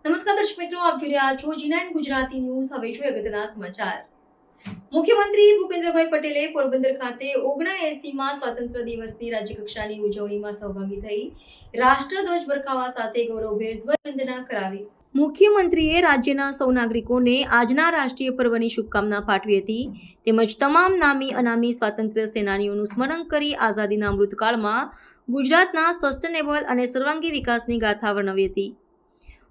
નમસ્કાર દર્શક મિત્રો, આપ જોઈ રહ્યા છો G9 ગુજરાતી ન્યૂઝ. હવે જોઈએ અગત્યના સમાચાર. મુખ્યમંત્રી ભૂપેન્દ્રભાઈ પટેલે પોરબંદર ખાતે 79માં સ્વાતંત્ર્ય દિવસની રાજ્યકક્ષાની ઉજવણીમાં સહભાગી થઈ રાષ્ટ્રધ્વજ ફરકાવવા સાથે ગૌરવભેર ધ્વજવંદના કરાવી. મુખ્યમંત્રીએ રાજ્યના સૌ નાગરિકોને આજના રાષ્ટ્રીય પર્વની શુભકામના પાઠવી હતી. તેમજ તમામ નામી અનામી સ્વાતંત્ર્ય સેનાનીઓનું સ્મરણ કરી આઝાદીના અમૃતકાળમાં ગુજરાતના સસ્ટેનેબલ અને સર્વાંગી વિકાસની ગાથા વર્ણવી હતી.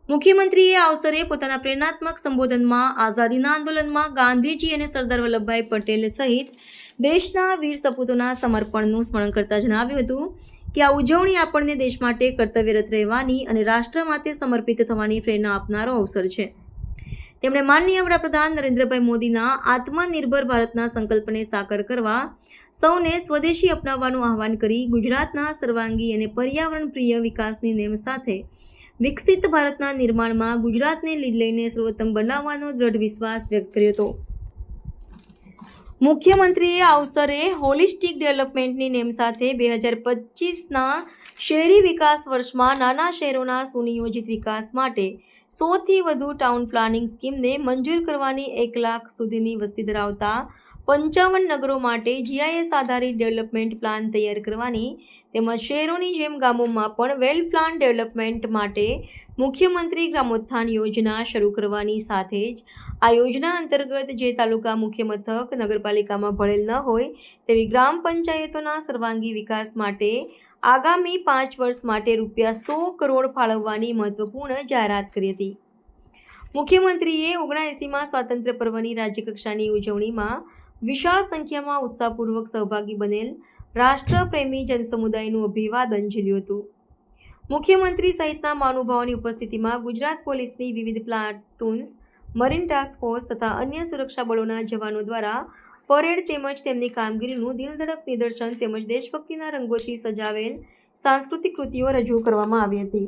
મુખ્યમંત્રીએ આ અવસરે પોતાના પ્રેરણાત્મક સંબોધનમાં આઝાદીના આંદોલનમાં ગાંધીજી અને સરદાર વલ્લભભાઈ પટેલ સહિત દેશના વીર સપૂતોના સમર્પણનું સ્મરણ કરતા જણાવ્યું હતું કે આ ઉજવણી આપણને દેશ માટે કર્તવ્યરત રહેવાની અને રાષ્ટ્ર માટે સમર્પિત થવાની પ્રેરણા આપનારો અવસર છે. તેમણે માનનીય વડાપ્રધાન નરેન્દ્રભાઈ મોદીના આત્મનિર્ભર ભારતના સંકલ્પને સાકાર કરવા સૌને સ્વદેશી અપનાવવાનું આહવાન કરી ગુજરાતના સર્વાંગી અને પર્યાવરણ પ્રિય વિકાસની નેમ સાથે વિકસિત ભારતના નિર્માણમાં ગુજરાતને લીડ લઈને સર્વોત્તમ બનાવવાનો દ્રઢ વિશ્વાસ વ્યક્ત કર્યો હતો. મુખ્યમંત્રીએ આ અવસરે હોલિસ્ટિક ડેવલપમેન્ટની નેમ સાથે 2025ના શહેરી વિકાસ વર્ષમાં નાના શહેરોના સુનિયોજિત વિકાસ માટે 100થી વધુ ટાઉન પ્લાનિંગ સ્કીમને મંજૂર કરવાની 1 લાખ સુધીની વસ્તી ધરાવતા 55 નગરો માટે GIS આધારિત ડેવલપમેન્ટ પ્લાન તૈયાર કરવાની તેમજ શહેરોની જેમ ગામોમાં પણ વેલ પ્લાન ડેવલપમેન્ટ માટે મુખ્યમંત્રી ગ્રામોત્થાન યોજના શરૂ કરવાની સાથે જ આ યોજના અંતર્ગત જે તાલુકા મુખ્ય મથક નગરપાલિકામાં ભળેલ ન હોય તેવી ગ્રામ પંચાયતોના સર્વાંગી વિકાસ માટે આગામી 5 વર્ષ માટે ₹100 કરોડ ફાળવવાની મહત્વપૂર્ણ જાહેરાત કરી હતી. મુખ્યમંત્રીએ 79માં સ્વાતંત્ર્ય પર્વની રાજ્યકક્ષાની ઉજવણીમાં વિશાળ સંખ્યામાં ઉત્સાહપૂર્વક સહભાગી બનેલ રાષ્ટ્રપ્રેમી જનસમુદાયનું અભિવાદન ઝીલ્યું હતું. મુખ્યમંત્રી સહિતના મહાનુભાવોની ઉપસ્થિતિમાં ગુજરાત પોલીસની વિવિધ પ્લાટૂન્સ, મરીન ટાસ્ક ફોર્સ તથા અન્ય સુરક્ષા બળોના જવાનો દ્વારા પરેડ તેમજ તેમની કામગીરીનું દિલધડક નિદર્શન તેમજ દેશભક્તિના રંગોથી સજાવેલ સાંસ્કૃતિક કૃતિઓ રજૂ કરવામાં આવી હતી.